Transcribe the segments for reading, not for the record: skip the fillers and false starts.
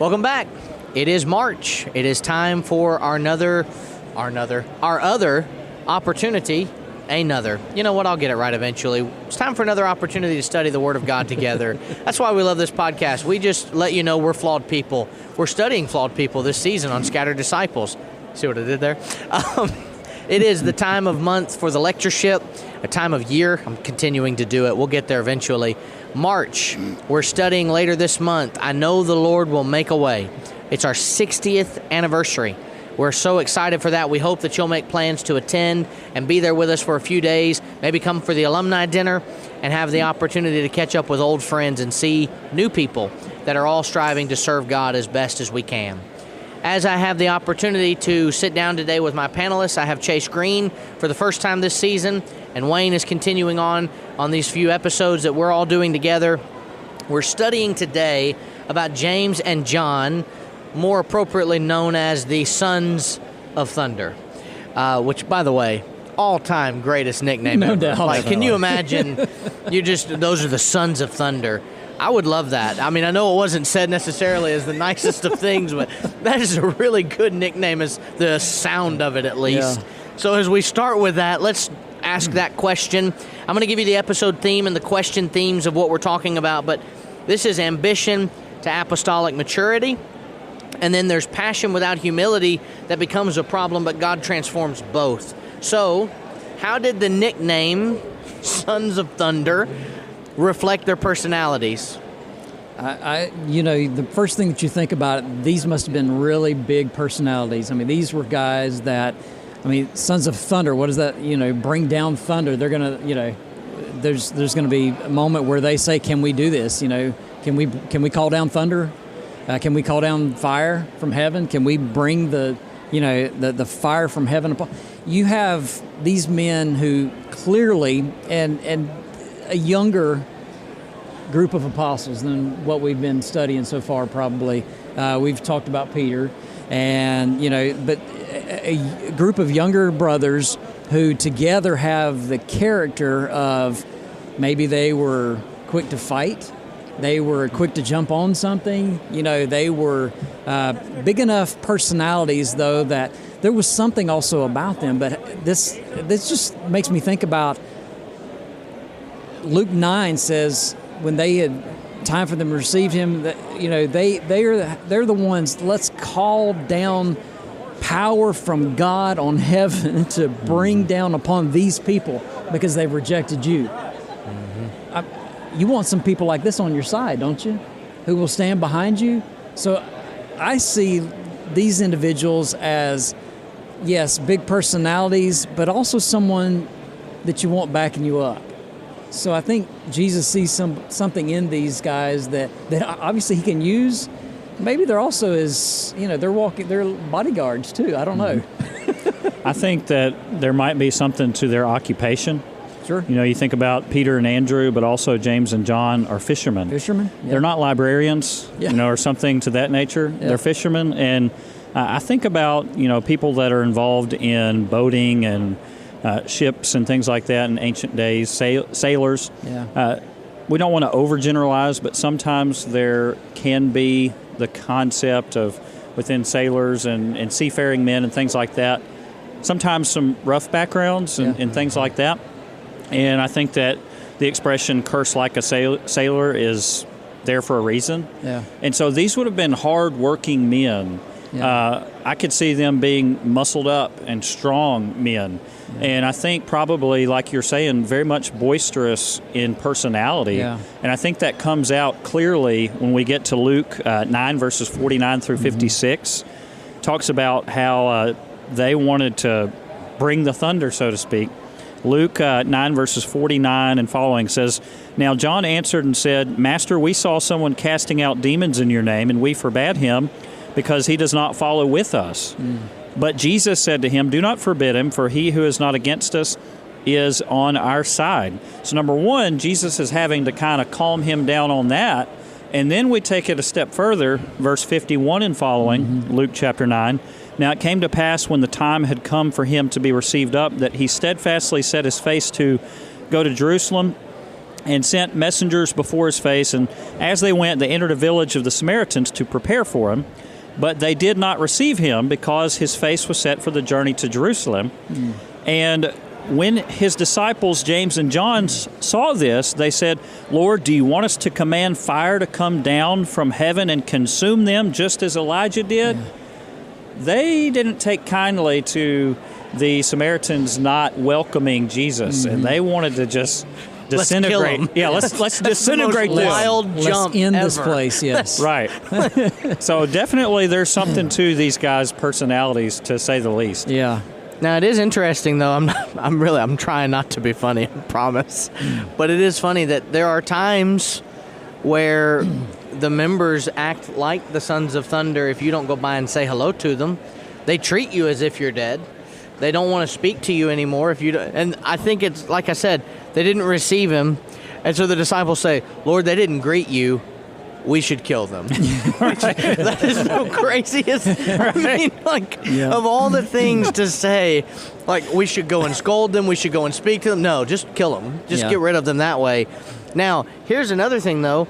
Welcome back. It is March. It is time for our other opportunity. You know what? I'll get it right eventually. It's time for another opportunity to study the Word of God together. That's why we love this podcast. We just let you know we're flawed people. We're studying flawed people this season on Scattered Disciples. See what I did there? It is the time of month for the lectureship, a time of year. I'm continuing to do it. We'll get there eventually. March. We're studying later this month. I know the Lord will make a way. It's our 60th anniversary. We're so excited for that. We hope that you'll make plans to attend and be there with us for a few days. Maybe come for the alumni dinner and have the opportunity to catch up with old friends and see new people that are all striving to serve God as best as we can. As I have the opportunity to sit down today with my panelists, I have Chase Green for the first time this season, and Wayne is continuing on these few episodes that we're all doing together. We're studying today about James and John, more appropriately known as the Sons of Thunder, which, by the way, all-time greatest nickname ever. No doubt. Like, can you imagine? Those are the Sons of Thunder. I would love that. I mean, I know it wasn't said necessarily as the nicest of things, but that is a really good nickname, as the sound of it at least. Yeah. So as we start with that, let's ask that question. I'm going to give you the episode theme and the question themes of what we're talking about, but this is ambition to apostolic maturity. And then there's passion without humility that becomes a problem, but God transforms both. So, how did the nickname Sons of Thunder reflect their personalities? The first thing that you think about, these must have been really big personalities. I mean, these were guys that, Sons of Thunder, what does that, bring down thunder? They're going to, there's going to be a moment where they say, can we do this? Can we call down thunder? Can we call down fire from heaven? Can we bring the fire from heaven upon? You have these men who clearly, and a younger group of apostles than what we've been studying so far, probably. We've talked about Peter, but a group of younger brothers who together have the character of maybe they were quick to fight. They were quick to jump on something. They were big enough personalities, though, that there was something also about them. But this just makes me think about Luke 9 says when they had time for them to receive him, that they're the ones. Let's call down power from God on heaven to bring down upon these people because they've rejected you. Mm-hmm. You want some people like this on your side, don't you? Who will stand behind you? So I see these individuals as, yes, big personalities, but also someone that you want backing you up. So I think Jesus sees something in these guys that obviously he can use. Maybe they're also they're bodyguards too. I don't know. I think that there might be something to their occupation. Sure. You think about Peter and Andrew, but also James and John are fishermen. Fishermen? Yeah. They're not librarians, yeah. Or something to that nature. Yeah. They're fishermen. And I think about, people that are involved in boating and ships and things like that in ancient days, sailors. Yeah. We don't want to overgeneralize, but sometimes there can be the concept of within sailors and seafaring men and things like that, sometimes some rough backgrounds and things like that. And I think that the expression curse like a sailor is there for a reason. Yeah. And so these would have been hard-working men. Yeah. I could see them being muscled up and strong men. Yeah. And I think probably, like you're saying, very much boisterous in personality. Yeah. And I think that comes out clearly when we get to Luke 9, verses 49 through 56. Talks about how they wanted to bring the thunder, so to speak. Luke 9, verses 49 and following says, "Now John answered and said, 'Master, we saw someone casting out demons in your name, and we forbade him, because he does not follow with us.' But Jesus said to him, 'Do not forbid him, for he who is not against us is on our side.'" So number one, Jesus is having to kind of calm him down on that. And then we take it a step further, verse 51 and following, Luke chapter 9. "Now it came to pass when the time had come for him to be received up, that he steadfastly set his face to go to Jerusalem. and sent messengers before his face. And as they went, they entered a village of the Samaritans to prepare for him. But they did not receive him because his face was set for the journey to Jerusalem. And when his disciples, James and John, saw this, they said, "Lord, do you want us to command fire to come down from heaven and consume them just as Elijah did?" They didn't take kindly to the Samaritans not welcoming Jesus, and they wanted to just disintegrate. Let's disintegrate this. Wild jump Let's end ever. this place, yes. Right. So definitely there's something to these guys' personalities, to say the least. Yeah. Now it is interesting though. I'm trying not to be funny, I promise. But it is funny that there are times where the members act like the Sons of Thunder if you don't go by and say hello to them. They treat you as if you're dead. They don't want to speak to you anymore if you don't. And I think it's like I said, they didn't receive him, and so the disciples say, "Lord, they didn't greet you. We should kill them." That is the craziest. I mean, of all the things to say, like we should go and scold them, we should go and speak to them. No, just kill them. Just get rid of them that way. Now, here's another thing, though.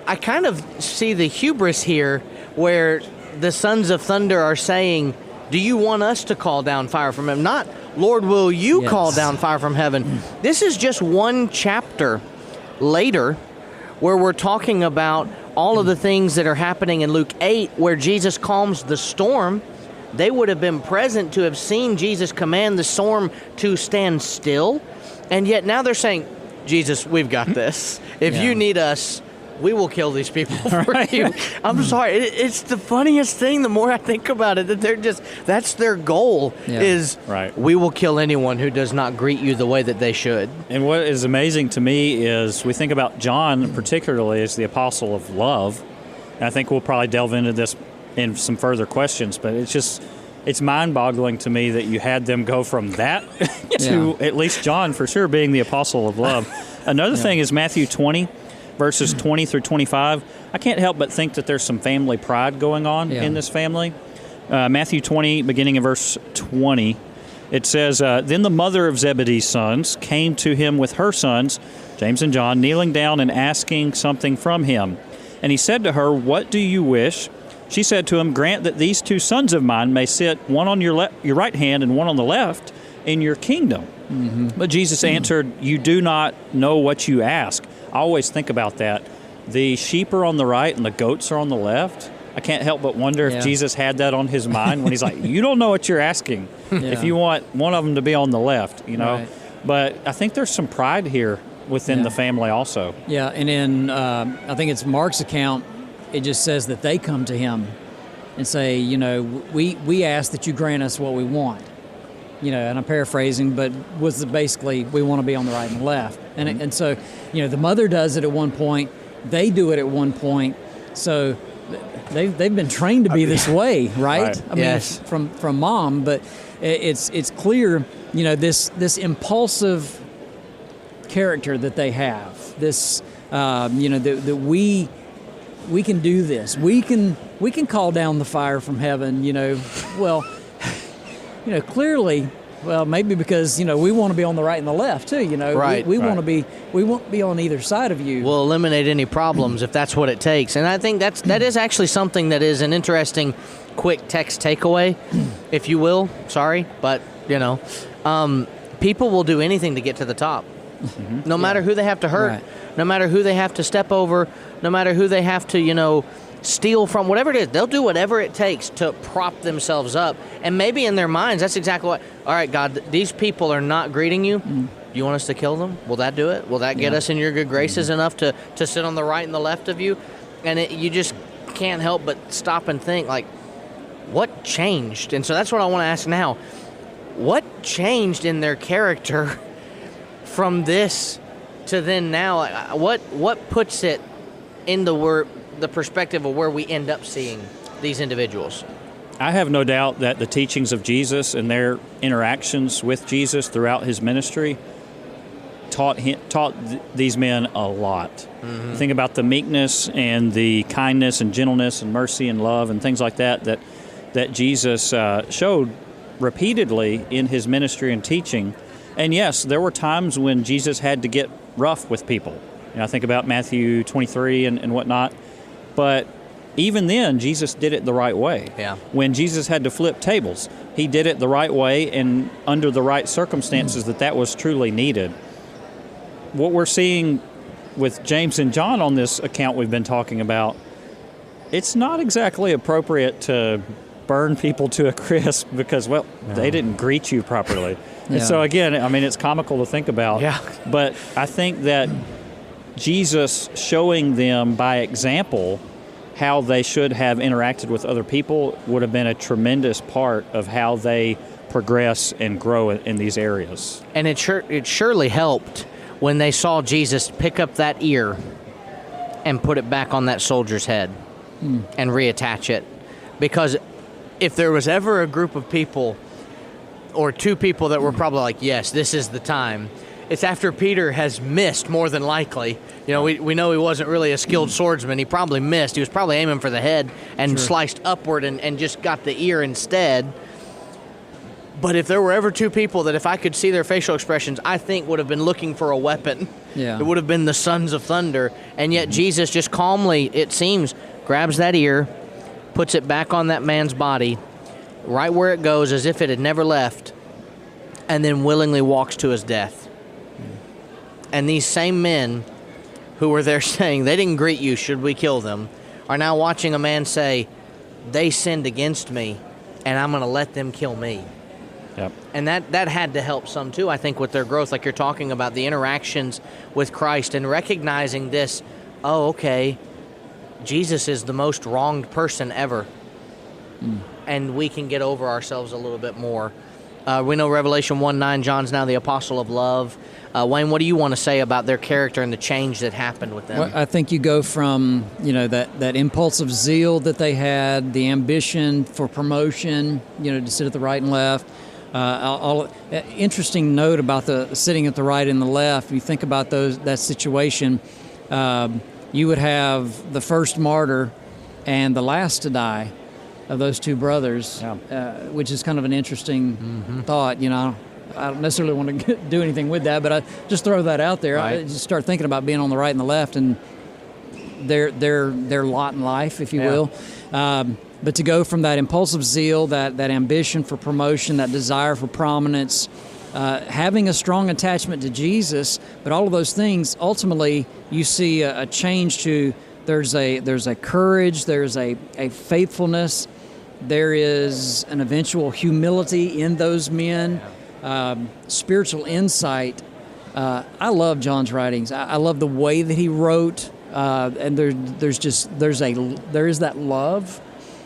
I kind of see the hubris here, where the Sons of Thunder are saying, "Do you want us to call down fire from heaven?" Not, "Lord, will you call down fire from heaven?" This is just one chapter later where we're talking about all of the things that are happening in Luke 8, where Jesus calms the storm. They would have been present to have seen Jesus command the storm to stand still. And yet now they're saying, "Jesus, we've got this. If you need us, we will kill these people for you." I'm sorry. It's the funniest thing the more I think about it, that that's their goal is we will kill anyone who does not greet you the way that they should. And what is amazing to me is we think about John particularly as the apostle of love. And I think we'll probably delve into this in some further questions, but it's mind-boggling to me that you had them go from that to at least John for sure being the apostle of love. Another thing is Matthew 20. Verses 20 through 25, I can't help but think that there's some family pride going on in this family. Matthew 20, beginning in verse 20, it says, "Then the mother of Zebedee's sons came to him with her sons, James and John, kneeling down and asking something from him. And he said to her, 'What do you wish?' She said to him, 'Grant that these two sons of mine may sit, one on your right hand and one on the left, in your kingdom.' But Jesus answered, 'You do not know what you ask.'" I always think about that. The sheep are on the right and the goats are on the left. I can't help but wonder if Jesus had that on his mind when he's like, "You don't know what you're asking if you want one of them to be on the left, you know." Right. But I think there's some pride here within the family also. Yeah, and in, I think it's Mark's account, it just says that they come to him and say, we ask that you grant us what we want. And I'm paraphrasing, but was basically, we want to be on the right and left. And so, the mother does it at one point, they do it at one point, so they've been trained to be this way, right? I mean, from mom, but it's clear, this impulsive character that they have, this, that we can do this, we can call down the fire from heaven, clearly, well, maybe because, we want to be on the right and the left too, we want to be on either side of you. We'll eliminate any problems if that's what it takes. And I think that is actually something that is an interesting quick text takeaway, if you will. Sorry, but people will do anything to get to the top. No matter who they have to hurt, no matter who they have to step over, no matter who they have to, steal from, whatever it is, they'll do whatever it takes to prop themselves up. And maybe in their minds, that's exactly what, all right, God, these people are not greeting you. Do you want us to kill them? Will that do it? Will that get us in your good graces enough to sit on the right and the left of you? And you just can't help but stop and think, like, what changed? And so that's what I want to ask now. What changed in their character from this to then now? What puts it in the perspective of where we end up seeing these individuals? I have no doubt that the teachings of Jesus and their interactions with Jesus throughout his ministry taught these men a lot. Think about the meekness and the kindness and gentleness and mercy and love and things like that Jesus showed repeatedly in his ministry and teaching. And yes, there were times when Jesus had to get rough with people. You know, I think about Matthew 23 and whatnot. But even then, Jesus did it the right way. Yeah. When Jesus had to flip tables, he did it the right way and under the right circumstances that was truly needed. What we're seeing with James and John on this account we've been talking about, it's not exactly appropriate to burn people to a crisp because, well, they didn't greet you properly. And so again, I mean, it's comical to think about. Yeah. But I think that Jesus showing them by example how they should have interacted with other people would have been a tremendous part of how they progress and grow in these areas. And it surely helped when they saw Jesus pick up that ear and put it back on that soldier's head and reattach it. Because if there was ever a group of people or two people that were probably like, yes, this is the time, it's after Peter has missed, more than likely. You know, we know he wasn't really a skilled swordsman. He probably missed. He was probably aiming for the head and sliced upward and just got the ear instead. But if there were ever two people that if I could see their facial expressions, I think would have been looking for a weapon, it would have been the sons of thunder. And yet Jesus just calmly, it seems, grabs that ear, puts it back on that man's body, right where it goes as if it had never left, and then willingly walks to his death. And these same men who were there saying, they didn't greet you, should we kill them, are now watching a man say, they sinned against me, and I'm going to let them kill me. Yep. And that had to help some, too, I think, with their growth, like you're talking about, the interactions with Christ and recognizing this, oh, okay, Jesus is the most wronged person ever. And we can get over ourselves a little bit more. We know Revelation 1:9, John's now the apostle of love. Wayne, what do you want to say about their character and the change that happened with them? Well, I think you go from, that impulsive zeal that they had, the ambition for promotion, to sit at the right and left. Interesting note about the sitting at the right and the left. If you think about that situation, you would have the first martyr and the last to die of those two brothers, which is kind of an interesting thought. I don't necessarily want to do anything with that, but I just throw that out there. Right. I just start thinking about being on the right and the left and their lot in life, if you will. But to go from that impulsive zeal, that ambition for promotion, that desire for prominence, having a strong attachment to Jesus, but all of those things, ultimately, you see a change to there's a courage, there's a faithfulness, there is an eventual humility in those men, spiritual insight. I love John's writings. I love the way that he wrote, and there is that love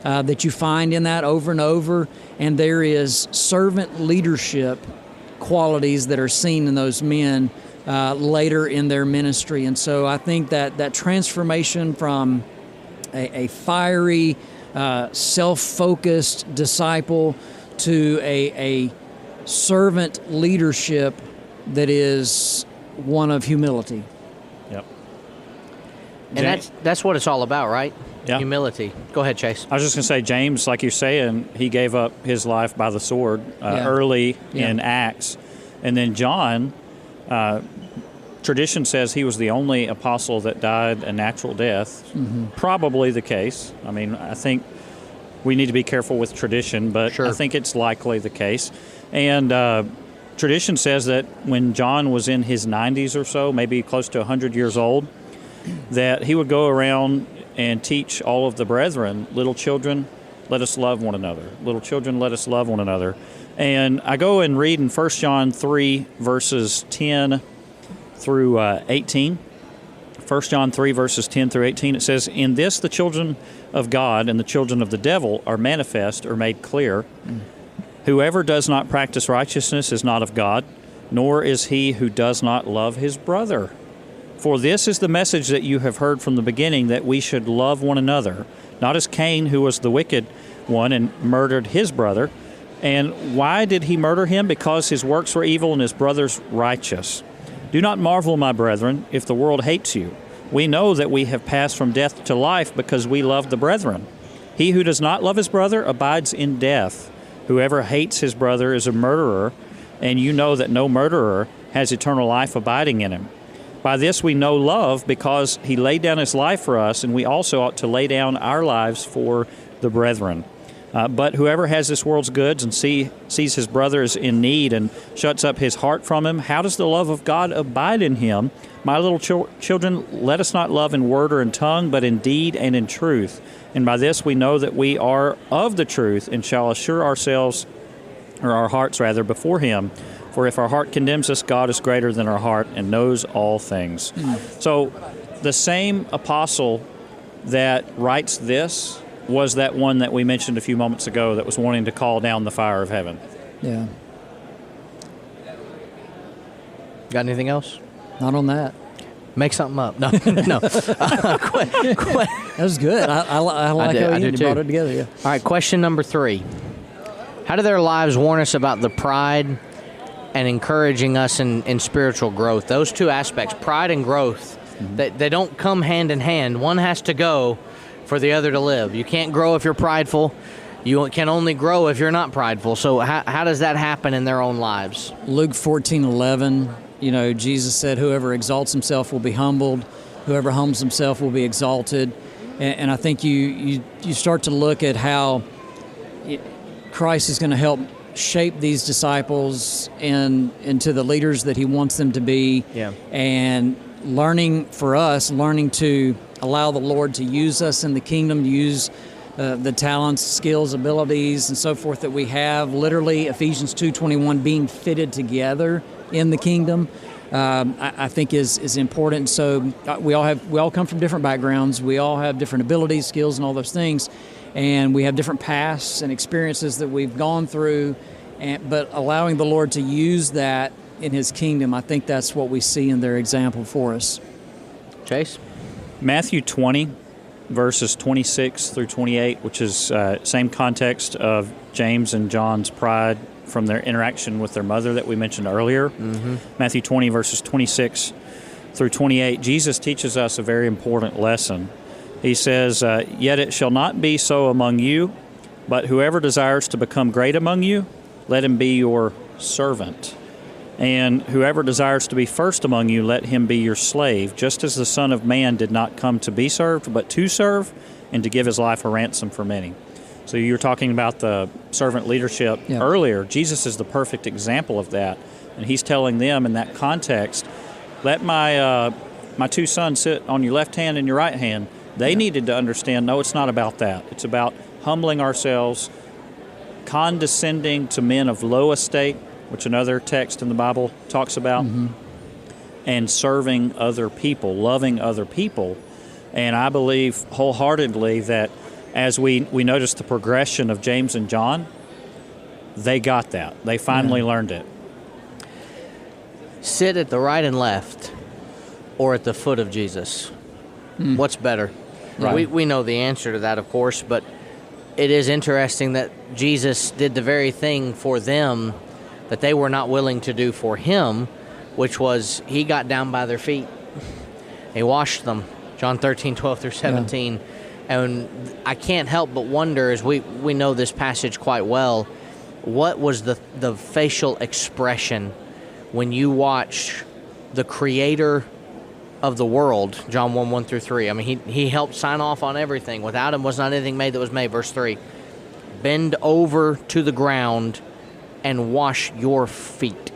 that you find in that over and over, and there is servant leadership qualities that are seen in those men later in their ministry. And so I think that transformation from a fiery, self-focused disciple to a servant leadership that is one of humility. Yep. And that's what it's all about, right? Yeah. Humility. Go ahead, Chase. I was just going to say, James, like you're saying, he gave up his life by the sword early in Acts. And then John, tradition says he was the only apostle that died a natural death. Probably the case. I mean, I think we need to be careful with tradition, but I think it's likely the case. And tradition says that when John was in his 90s or so, maybe close to 100 years old, that he would go around and teach all of the brethren, little children, let us love one another. Little children, let us love one another. And I go and read in 1 John 3, verses 10 through 18. 1 John 3, verses 10 through 18, it says, "In this the children of God and the children of the devil are manifest or made clear. Whoever does not practice righteousness is not of God, nor is he who does not love his brother. For this is the message that you have heard from the beginning, that we should love one another, not as Cain, who was the wicked one and murdered his brother. And why did he murder him? Because his works were evil and his brother's righteous. Do not marvel, my brethren, if the world hates you. We know that we have passed from death to life because we love the brethren. He who does not love his brother abides in death. Whoever hates his brother is a murderer, and you know that no murderer has eternal life abiding in him. By this we know love, because he laid down his life for us, and we also ought to lay down our lives for the brethren. But whoever has this world's goods and sees his brother is in need and shuts up his heart from him, how does the love of God abide in him? My little children, let us not love in word or in tongue, but in deed and in truth. And by this we know that we are of the truth, and shall assure ourselves, or our hearts rather, before him. For if our heart condemns us, God is greater than our heart and knows all things. So the same apostle that writes this was that one that we mentioned a few moments ago that was wanting to call down the fire of heaven. Yeah. Got anything else? Not on that. Make something up. No, no. That was good. I like how you brought it together. Yeah. All right, question number 3. How do their lives warn us about the pride and encouraging us in spiritual growth? Those two aspects, pride and growth, they don't come hand in hand. One has to go for the other to live. You can't grow if you're prideful. You can only grow if you're not prideful. So how does that happen in their own lives? Luke 14:11, Jesus said, whoever exalts himself will be humbled. Whoever humbles himself will be exalted. And I think you start to look at how Christ is going to help shape these disciples into the leaders that he wants them to be. Yeah. And learning to allow the Lord to use us in the kingdom, to use the talents, skills, abilities, and so forth that we have. Literally, Ephesians 2:21, being fitted together in the kingdom, I think is important. So we all come from different backgrounds. We all have different abilities, skills, and all those things, and we have different pasts and experiences that we've gone through. But allowing the Lord to use that in His kingdom, I think that's what we see in their example for us. Chase? Matthew 20, verses 26 through 28, which is same context of James and John's pride from their interaction with their mother that we mentioned earlier. Matthew 20, verses 26 through 28, Jesus teaches us a very important lesson. He says, "Yet it shall not be so among you, but whoever desires to become great among you, let him be your servant. And whoever desires to be first among you, let him be your slave, just as the Son of Man did not come to be served, but to serve, and to give his life a ransom for many." So you were talking about the servant leadership earlier. Jesus is the perfect example of that. And he's telling them in that context, let my two sons sit on your left hand and your right hand. They needed to understand, no, it's not about that. It's about humbling ourselves, condescending to men of low estate, which another text in the Bible talks about, and serving other people, loving other people. And I believe wholeheartedly that as we notice the progression of James and John, they got that. They finally learned it. Sit at the right and left or at the foot of Jesus. What's better? Right. We know the answer to that, of course, but it is interesting that Jesus did the very thing for them that they were not willing to do for him, which was he got down by their feet. He washed them. John 13:12 through 17. Yeah. And I can't help but wonder, as we know this passage quite well, what was the facial expression when you watch the creator of the world, John 1 through 3. I mean, he helped sign off on everything. Without him was not anything made that was made. Verse 3, bend over to the ground and wash your feet.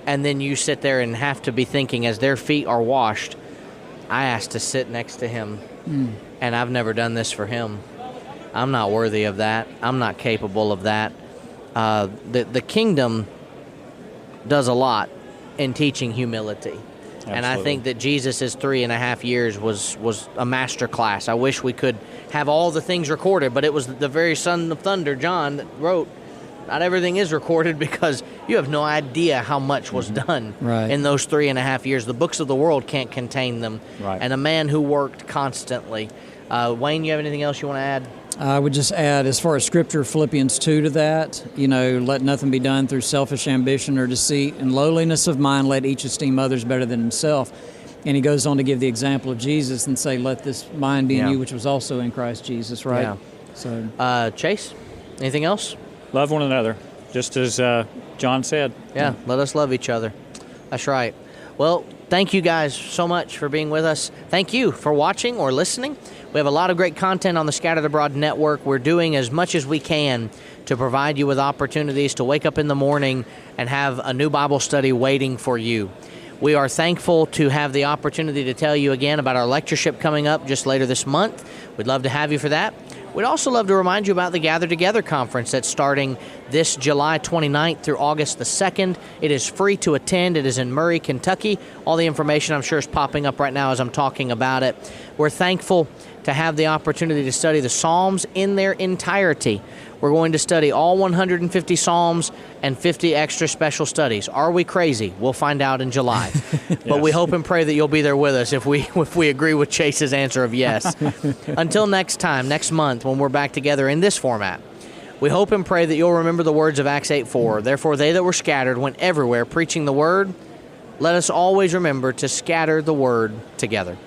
And then you sit there and have to be thinking, as their feet are washed, I asked to sit next to him, and I've never done this for him. I'm not worthy of that. I'm not capable of that. The kingdom does a lot in teaching humility. Absolutely. And I think that Jesus' 3.5 years was a master class. I wish we could have all the things recorded, but it was the very Son of Thunder, John, that wrote. Not everything is recorded because you have no idea how much was done in those 3.5 years. The books of the world can't contain them. Right. And a man who worked constantly. Wayne, you have anything else you want to add? I would just add, as far as Scripture, Philippians 2 to that, let nothing be done through selfish ambition or deceit. In lowliness of mind, let each esteem others better than himself. And he goes on to give the example of Jesus and say, let this mind be in you, which was also in Christ Jesus, right? Yeah. So, Chase, anything else? Love one another, just as John said. Yeah, let us love each other. That's right. Well, thank you guys so much for being with us. Thank you for watching or listening. We have a lot of great content on the Scattered Abroad Network. We're doing as much as we can to provide you with opportunities to wake up in the morning and have a new Bible study waiting for you. We are thankful to have the opportunity to tell you again about our lectureship coming up just later this month. We'd love to have you for that. We'd also love to remind you about the Gather Together Conference that's starting this July 29th through August the 2nd. It is free to attend. It is in Murray, Kentucky. All the information I'm sure is popping up right now as I'm talking about it. We're thankful to have the opportunity to study the Psalms in their entirety. We're going to study all 150 Psalms and 50 extra special studies. Are we crazy? We'll find out in July. But we hope and pray that you'll be there with us if we agree with Chase's answer of yes. Until next time, next month, when we're back together in this format, we hope and pray that you'll remember the words of Acts 8:4. Therefore, they that were scattered went everywhere preaching the word. Let us always remember to scatter the word together.